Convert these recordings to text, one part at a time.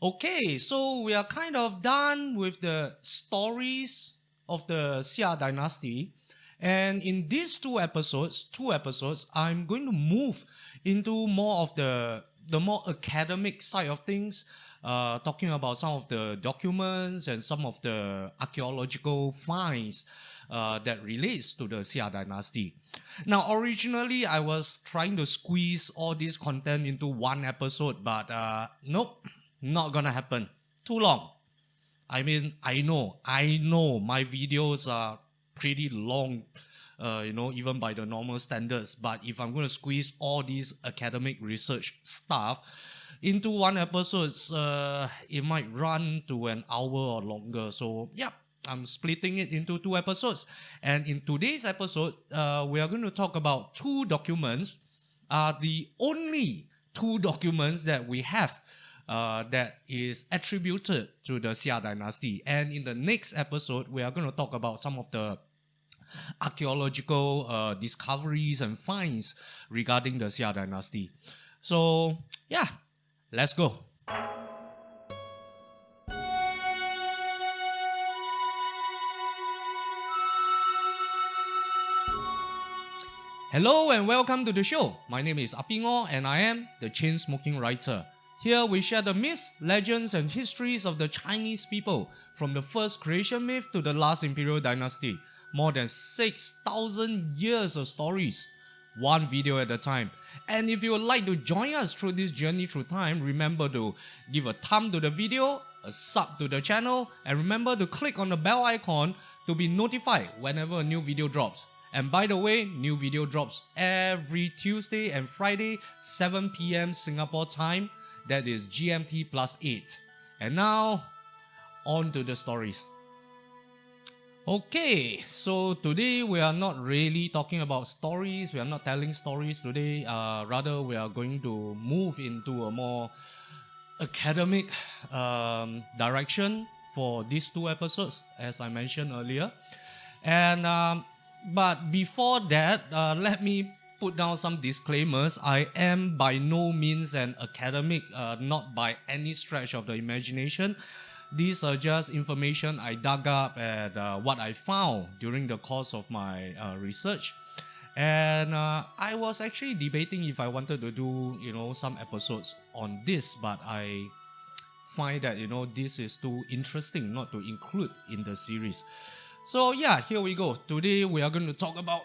Okay, so we are kind of done with the stories of the Xia dynasty. And in these two episodes, I'm going to move into more of the more academic side of things, talking about some of the documents and some of the archaeological finds that relates to the Xia dynasty. Now, originally, I was trying to squeeze all this content into one episode, but nope, not gonna happen. Too long. I mean, I know my videos are pretty long, even by the normal standards. But if I'm going to squeeze all these academic research stuff into one episode, it might run to an hour or longer. So, yeah, I'm splitting it into two episodes. And in today's episode, we are going to talk about two documents, the only two documents that we have that is attributed to the Xia dynasty. And in the next episode, we are going to talk about some of the archaeological discoveries and finds regarding the Xia dynasty. So, yeah, let's go. Hello and welcome to the show. My name is Apingo and I am the Chain Smoking Writer. Here we share the myths, legends, and histories of the Chinese people, from the first creation myth to the last imperial dynasty. More than 6,000 years of stories, one video at a time. And if you would like to join us through this journey through time, remember to give a thumb to the video, a sub to the channel, and remember to click on the bell icon to be notified whenever a new video drops. And by the way, new video drops every Tuesday and Friday, 7 p.m. Singapore time. That is GMT plus 8. And now, on to the stories. Okay, so today we are not really talking about stories. We are not telling stories today. Rather, we are going to move into a more academic direction for these two episodes, as I mentioned earlier. And but before that, let me put down some disclaimers. I am by no means an academic, not by any stretch of the imagination. These are just information I dug up and what I found during the course of my research. And I was actually debating if I wanted to do, some episodes on this, but I find that, this is too interesting not to include in the series. So yeah, here we go. Today we are going to talk about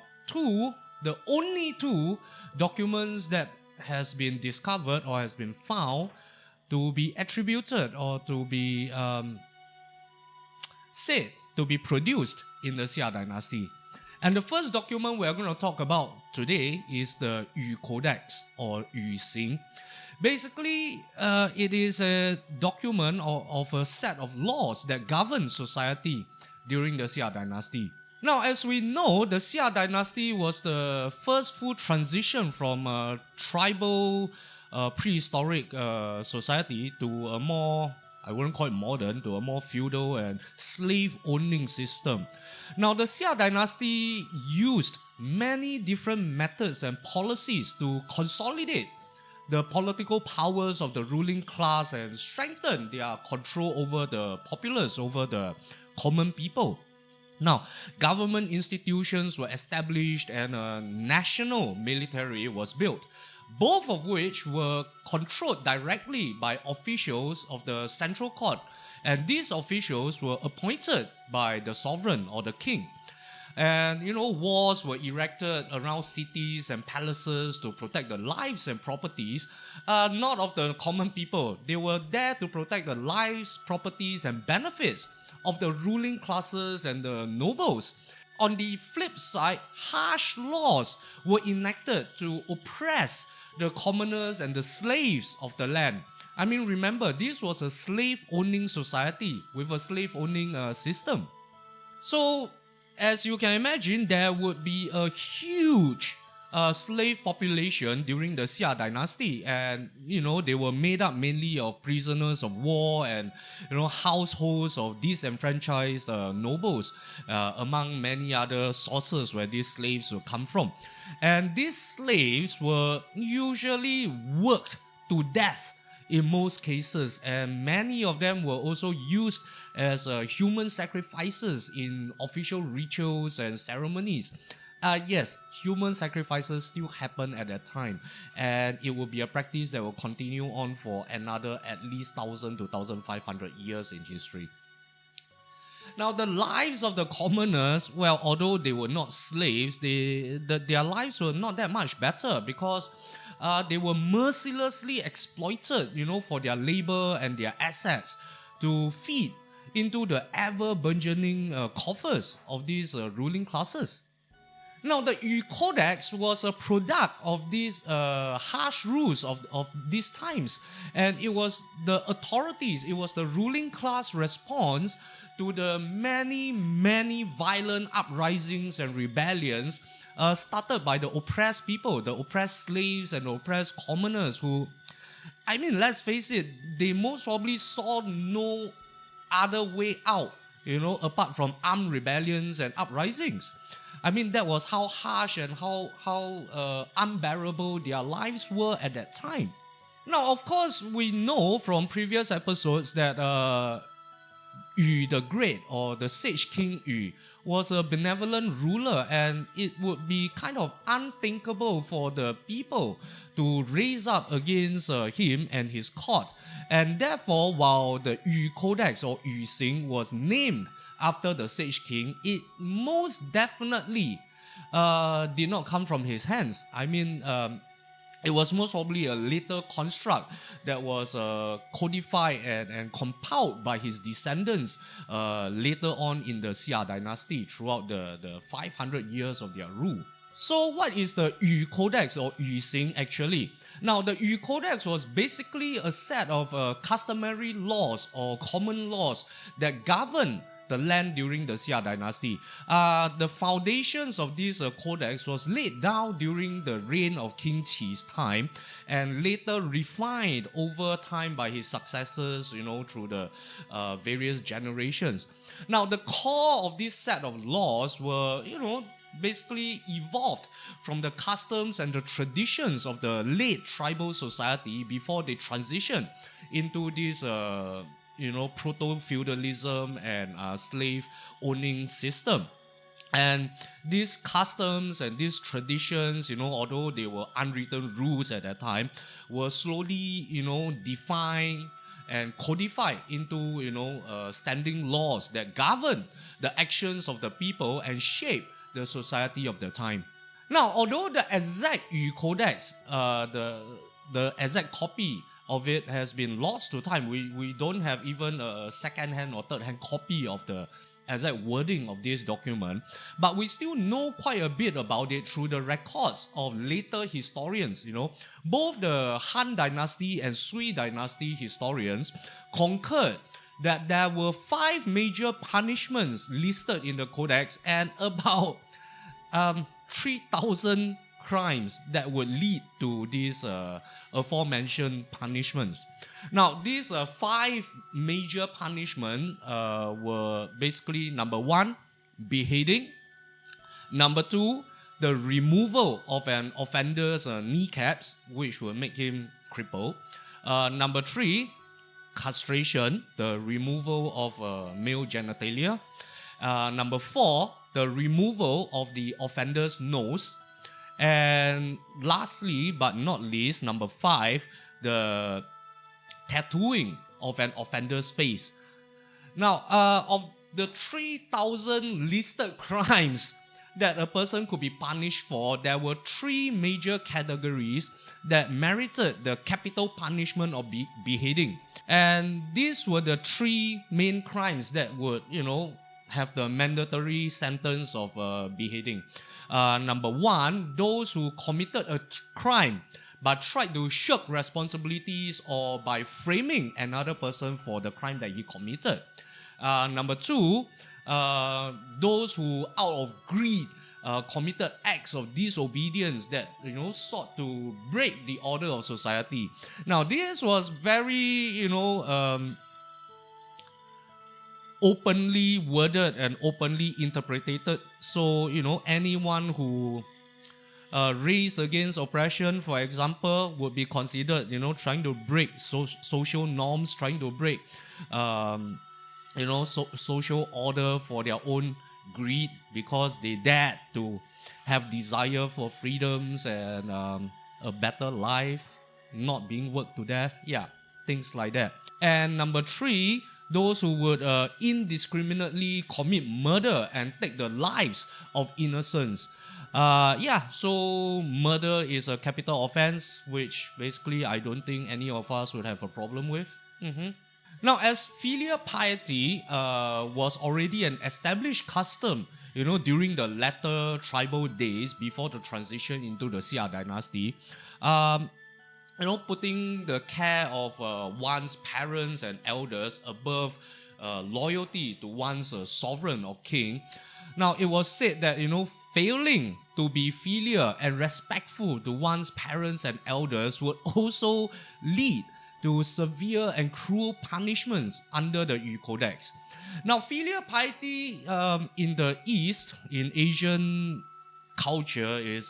the only two documents that has been discovered or has been found to be attributed or to be said to be produced in the Xia dynasty. And the first document we are going to talk about today is the Yu Codex or Yu Xing. Basically, it is a document of a set of laws that govern society during the Xia dynasty. Now, as we know, the Xia dynasty was the first full transition from a tribal, prehistoric society to a more, I wouldn't call it modern, to a more feudal and slave-owning system. Now, the Xia dynasty used many different methods and policies to consolidate the political powers of the ruling class and strengthen their control over the populace, over the common people. Now, government institutions were established and a national military was built, both of which were controlled directly by officials of the central court. And these officials were appointed by the sovereign or the king. And, walls were erected around cities and palaces to protect the lives and properties, not of the common people. They were there to protect the lives, properties, and benefits of the ruling classes and the nobles. On the flip side, harsh laws were enacted to oppress the commoners and the slaves of the land. I mean, remember, this was a slave-owning society with a slave-owning system. So, as you can imagine, there would be a huge slave population during the Xia dynasty, and they were made up mainly of prisoners of war and households of disenfranchised nobles, among many other sources where these slaves would come from. And these slaves were usually worked to death in most cases, and many of them were also used as human sacrifices in official rituals and ceremonies. Yes, human sacrifices still happen at that time, and it will be a practice that will continue on for another at least 1,000 to 1,500 years in history. Now, the lives of the commoners, well, although they were not slaves, their lives were not that much better because they were mercilessly exploited, for their labor and their assets to feed into the ever burgeoning coffers of these ruling classes. Now, the Yu Codex was a product of these harsh rules of these times. And it was the authorities, it was the ruling class response to the many, many violent uprisings and rebellions started by the oppressed people, the oppressed slaves and the oppressed commoners who, let's face it, they most probably saw no other way out, apart from armed rebellions and uprisings. That was how harsh and how unbearable their lives were at that time. Now, of course, we know from previous episodes that Yu the Great, or the Sage King Yu, was a benevolent ruler, and it would be kind of unthinkable for the people to raise up against him and his court. And therefore, while the Yu Codex or Yu Xing was named after the Sage King, it most definitely did not come from his hands. It was most probably a later construct that was codified and compiled by his descendants later on in the Xia dynasty throughout the 500 years of their rule. So what is the Yu Codex or Yu Xing actually? Now, the Yu Codex was basically a set of customary laws or common laws that govern the land during the Xia dynasty. The foundations of this codex was laid down during the reign of King Qi's time and later refined over time by his successors, through the various generations. Now, the core of this set of laws were, basically evolved from the customs and the traditions of the late tribal society before they transitioned into this proto-feudalism and slave-owning system. And these customs and these traditions, although they were unwritten rules at that time, were slowly, defined and codified into, standing laws that govern the actions of the people and shape the society of the time. Now, although the exact Yu Codex, the exact copy of it has been lost to time, we don't have even a second-hand or third-hand copy of the exact wording of this document, but we still know quite a bit about it through the records of later historians. Both the Han Dynasty and Sui Dynasty historians concurred that there were 5 major punishments listed in the codex and about 3,000 crimes that would lead to these aforementioned punishments. Now, these 5 major punishments were basically: number 1, beheading; number 2, the removal of an offender's kneecaps, which will make him crippled; number 3, castration, the removal of male genitalia; number 4, the removal of the offender's nose; and lastly, but not least, number 5, the tattooing of an offender's face. Now, of the 3,000 listed crimes that a person could be punished for, there were 3 major categories that merited the capital punishment of beheading. And these were the 3 main crimes that would, have the mandatory sentence of beheading. Number 1, those who committed a crime but tried to shirk responsibilities or by framing another person for the crime that he committed. Number 2, those who out of greed committed acts of disobedience that sought to break the order of society. Now, this was very openly worded and openly interpreted. So anyone who race against oppression, for example, would be considered, trying to break social norms, trying to break, social order for their own greed because they dared to have desire for freedoms and a better life, not being worked to death. Yeah, things like that. And number three, those who would indiscriminately commit murder and take the lives of innocents. So murder is a capital offense, which basically I don't think any of us would have a problem with. Now, as filial piety was already an established custom, during the latter tribal days before the transition into the Xia dynasty, putting the care of one's parents and elders above loyalty to one's sovereign or king. Now, it was said that, failing to be filial and respectful to one's parents and elders would also lead to severe and cruel punishments under the Yu Codex. Now, filial piety in the East, in Asian culture, it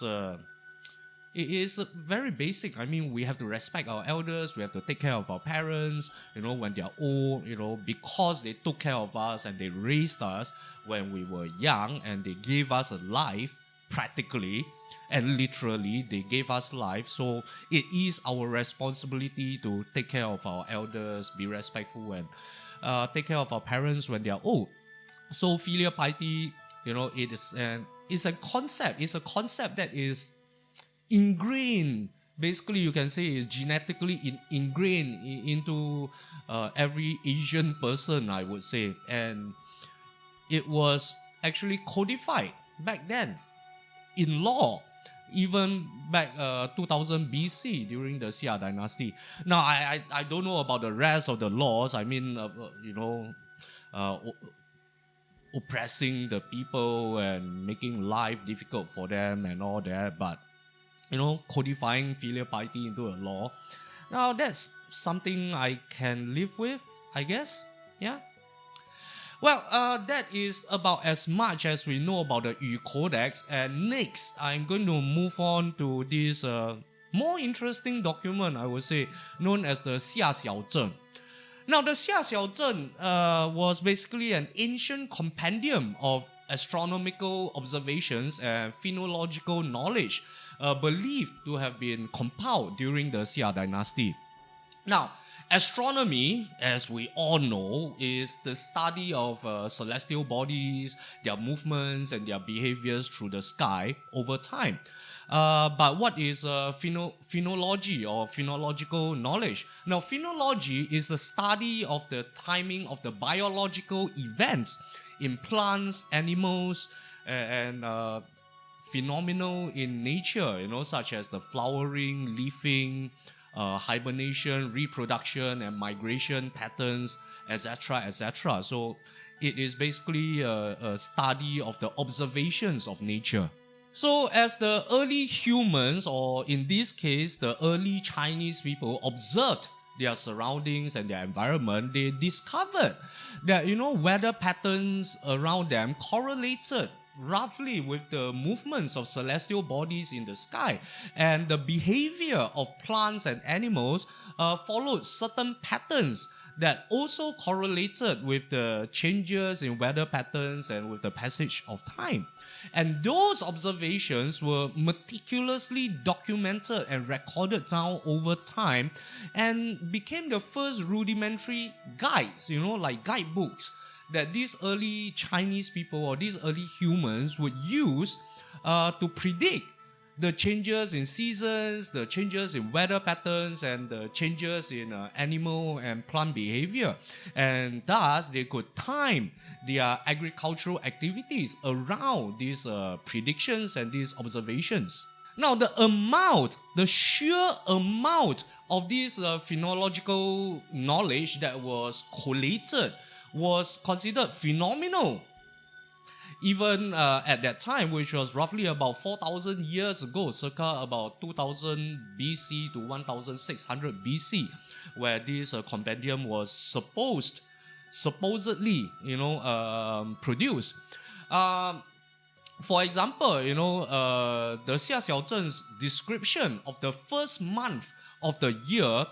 is very basic. I mean, we have to respect our elders, we have to take care of our parents, when they are old, because they took care of us and they raised us when we were young and they gave us a life, practically and literally, they gave us life. So it is our responsibility to take care of our elders, be respectful, and take care of our parents when they are old. So filial piety, it's a concept. It's a concept that is ingrained. Basically, you can say is genetically ingrained into every Asian person, I would say. And it was actually codified back then in law, even back 2000 BC during the Xia dynasty. Now, I don't know about the rest of the laws. I mean, oppressing the people and making life difficult for them and all that. But, codifying filial piety into a law. Now, that's something I can live with, I guess. Yeah. Well, that is about as much as we know about the Yu Codex. And next, I'm going to move on to this more interesting document, I would say, known as the Xia Xiaozheng. Now, the Xia Xiaozheng was basically an ancient compendium of astronomical observations and phenological knowledge believed to have been compiled during the Xia dynasty. Now, astronomy, as we all know, is the study of celestial bodies, their movements, and their behaviors through the sky over time. But what is phenology or phenological knowledge? Now, phenology is the study of the timing of the biological events in plants, animals, and phenomena in nature, such as the flowering, leafing, hibernation, reproduction, and migration patterns, etc., etc. So it is basically a study of the observations of nature. So as the early humans, or in this case, the early Chinese people, observed their surroundings and their environment, they discovered that, weather patterns around them correlated roughly with the movements of celestial bodies in the sky, and the behavior of plants and animals followed certain patterns that also correlated with the changes in weather patterns and with the passage of time. And those observations were meticulously documented and recorded down over time and became the first rudimentary guides, like guidebooks that these early Chinese people or these early humans would use to predict the changes in seasons, the changes in weather patterns, and the changes in animal and plant behavior. And thus, they could time their agricultural activities around these predictions and these observations. Now, the sheer amount of this phenological knowledge that was collated was considered phenomenal. Even at that time, which was roughly about 4,000 years ago, circa about 2000 BC to 1600 BC, where this compendium was supposedly, produced. For example, the Xia Xiaozhen's description of the first month of the year,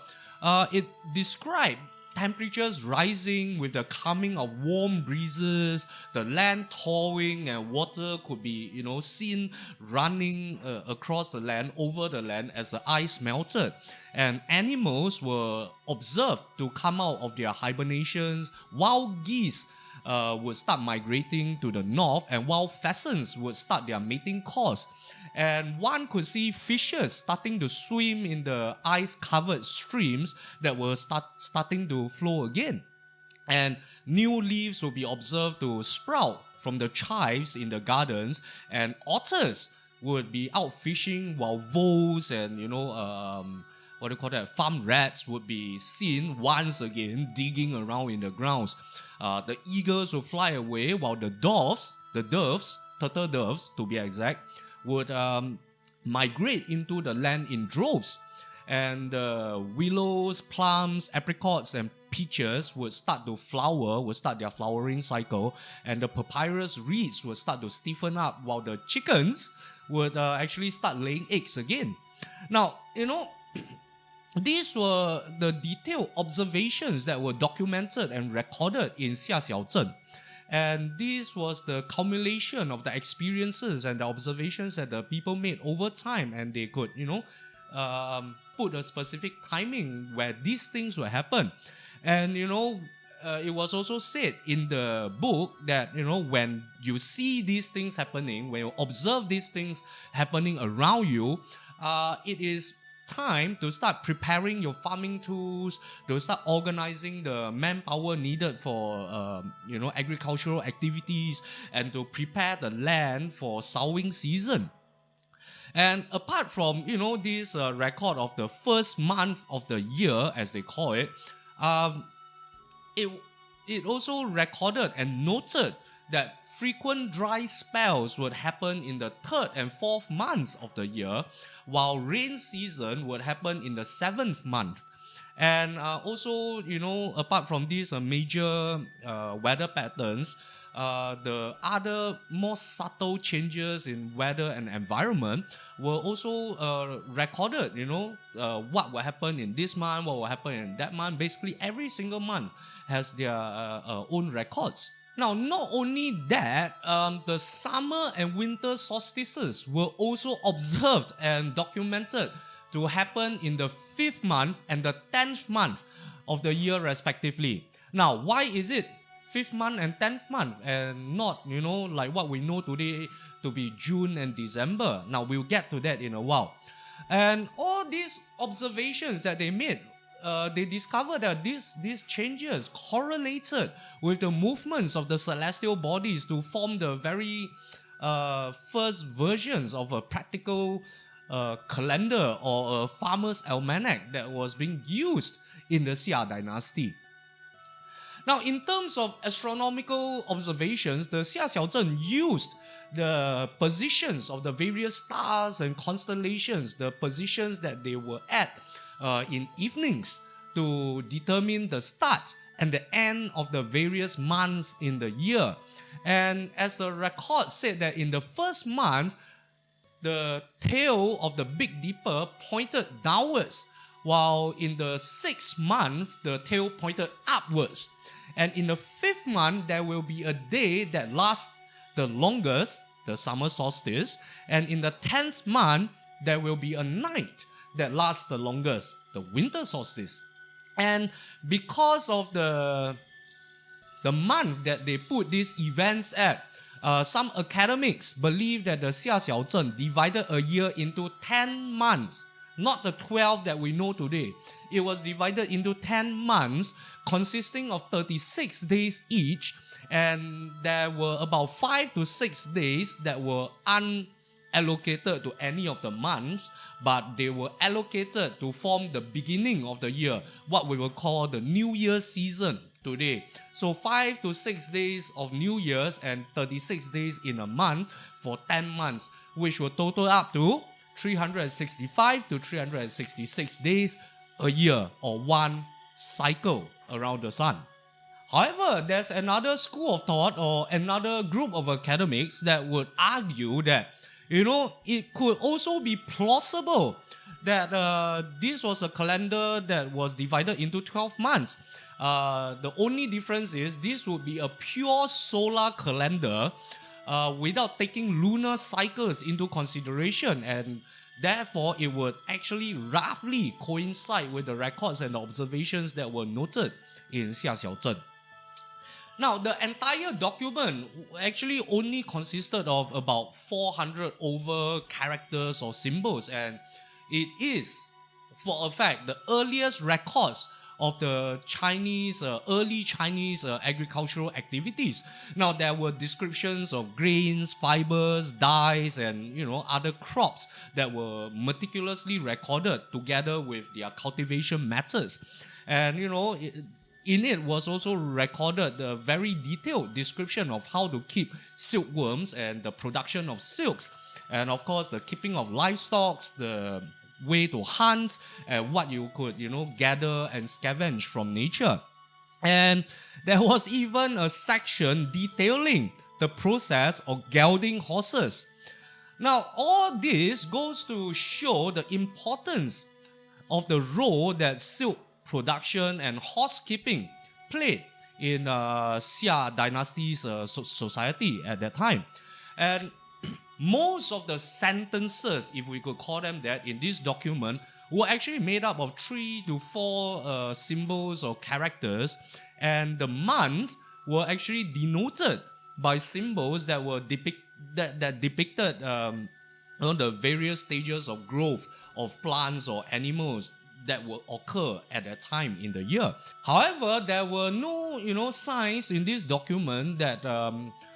it described temperatures rising with the coming of warm breezes, the land thawing, and water could be, seen running across the land, over the land as the ice melted. And animals were observed to come out of their hibernations. Wild geese would start migrating to the north, and wild pheasants would start their mating course. And one could see fishes starting to swim in the ice-covered streams that were starting to flow again. And new leaves will be observed to sprout from the chives in the gardens, and otters would be out fishing, while voles and farm rats would be seen once again digging around in the grounds. The eagles would fly away, while the doves, turtle doves to be exact, would migrate into the land in droves. And willows, plums, apricots, and peaches would start to flower, would start their flowering cycle, and the papyrus reeds would start to stiffen up, while the chickens would actually start laying eggs again. Now, these were the detailed observations that were documented and recorded in Xia Xiaozhen. And this was the culmination of the experiences and the observations that the people made over time, and they could, put a specific timing where these things will happen. And, it was also said in the book that, when you see these things happening, when you observe these things happening around you, it is time to start preparing your farming tools, to start organizing the manpower needed for agricultural activities, and to prepare the land for sowing season. And apart from this record of the first month of the year, as they call it, it also recorded and noted that frequent dry spells would happen in the 3rd and 4th months of the year, while rain season would happen in the 7th month. And also, apart from these major weather patterns, the other more subtle changes in weather and environment were also recorded, what will happen in this month, what will happen in that month. Basically, every single month has their own records. Now, not only that, the summer and winter solstices were also observed and documented to happen in the 5th month and the 10th month of the year respectively. Now, why is it 5th month and 10th month and not, like what we know today to be June and December? Now, we'll get to that in a while. And all these observations that they made, they discovered that these changes correlated with the movements of the celestial bodies to form the very first versions of a practical calendar or a farmer's almanac that was being used in the Xia dynasty. Now, in terms of astronomical observations, the Xia Xiaozhen used the positions of the various stars and constellations, the positions that they were at in evenings, to determine the start and the end of the various months in the year. And as the record said, that in the first month, the tail of the Big Dipper pointed downwards, while in the 6th month, the tail pointed upwards. And in the 5th month, there will be a day that lasts the longest, the summer solstice. And in the 10th month, there will be a night that lasts the longest, the winter solstice. And because of the month that they put these events at, some academics believe that the Xia Xiaozhen divided a year into 10 months, not the 12 that we know today. It was divided into 10 months, consisting of 36 days each, and there were about 5 to 6 days that were unallocated to any of the months, but they were allocated to form the beginning of the year, what we will call the New Year season today. So 5 to 6 days of New Year's and 36 days in a month for 10 months, which will total up to 365 to 366 days a year, or one cycle around the sun. However, there's another school of thought or another group of academics that would argue that, it could also be plausible that this was a calendar that was divided into 12 months. The only difference is this would be a pure solar calendar without taking lunar cycles into consideration, and therefore it would actually roughly coincide with the records and observations that were noted in Xia Xiaozhen. Now, the entire document actually only consisted of about 400 over characters or symbols, and it is, for a fact, the earliest records of the early Chinese agricultural activities. Now, there were descriptions of grains, fibers, dyes, and other crops that were meticulously recorded together with their cultivation methods. And in it was also recorded a very detailed description of how to keep silkworms and the production of silks, and of course the keeping of livestock, the way to hunt, and what you could gather and scavenge from nature. And there was even a section detailing the process of gelding horses. Now, all this goes to show the importance of the role that silk production and horse keeping played in Xia dynasty's society at that time. And most of the sentences, if we could call them that, in this document were actually made up of 3 to 4 symbols or characters, and the months were actually denoted by symbols that were depicted the various stages of growth of plants or animals that will occur at that time in the year. However, there were no signs in this document that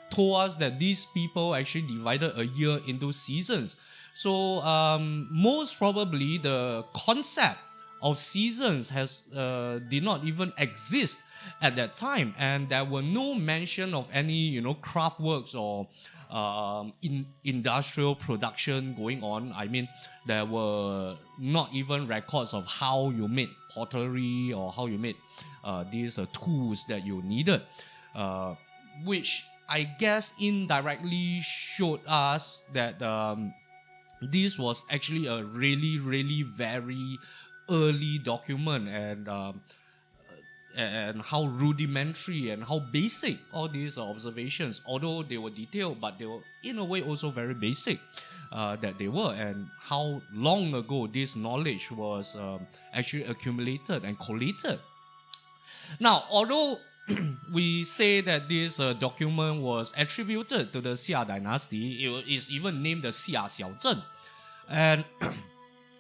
told us that these people actually divided a year into seasons. So most probably the concept of seasons did not even exist at that time, and there were no mention of any craft works or industrial production going on. I mean, there were not even records of how you made pottery or how you made these tools that you needed, which I guess indirectly showed us that this was actually a really, really very early document, and how rudimentary and how basic all these observations, although they were detailed, but they were in a way also very basic that they were, and how long ago this knowledge was actually accumulated and collated. Now, although we say that this document was attributed to the Xia dynasty, it is even named the Xia Xiaozhen, and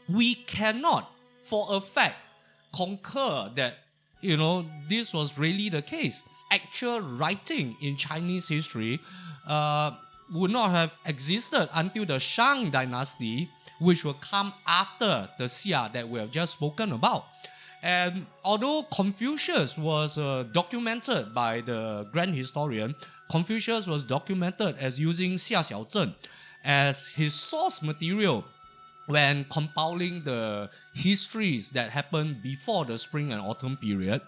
we cannot for a fact concur that this was really the case. Actual writing in Chinese history would not have existed until the Shang dynasty, which will come after the Xia that we have just spoken about. And although Confucius was documented by the grand historian, Confucius was documented as using Xia Xiaozhen as his source material when compiling the histories that happened before the spring and autumn period.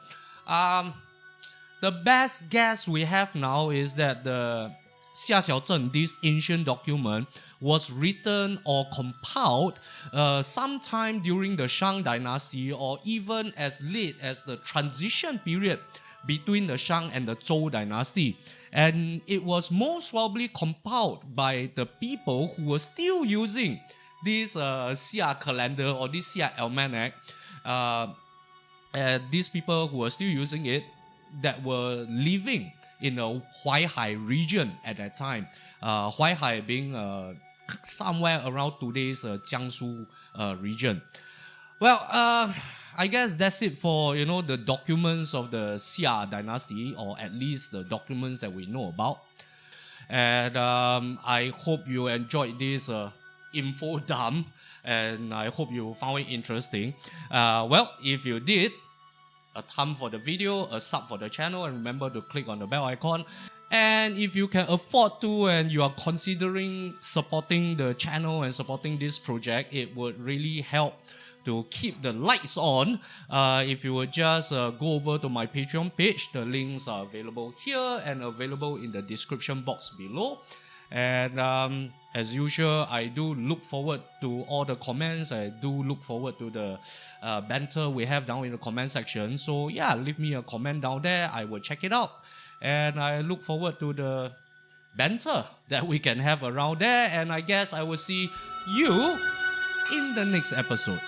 The best guess we have now is that the Xia Xiaozhen, this ancient document, was written or compiled sometime during the Shang dynasty, or even as late as the transition period between the Shang and the Zhou dynasty. And it was most probably compiled by the people who were still using this Xia calendar or this Xia almanac. These people who were still using it that were living in the Huaihai region at that time. Huaihai being somewhere around today's Jiangsu region. Well, I guess that's it for the documents of the Xia dynasty, or at least the documents that we know about. And I hope you enjoyed this info dump, and I hope you found it interesting. Well, if you did, a thumb for the video, a sub for the channel, and remember to click on the bell icon. And if you can afford to and you are considering supporting the channel and supporting this project, it would really help to keep the lights on, if you would just go over to my Patreon page, the links are available here and available in the description box below. And as usual, I do look forward to all the comments. I do look forward to the banter we have down in the comment section. So yeah, leave me a comment down there. I will check it out. And I look forward to the banter that we can have around there. And I guess I will see you in the next episode.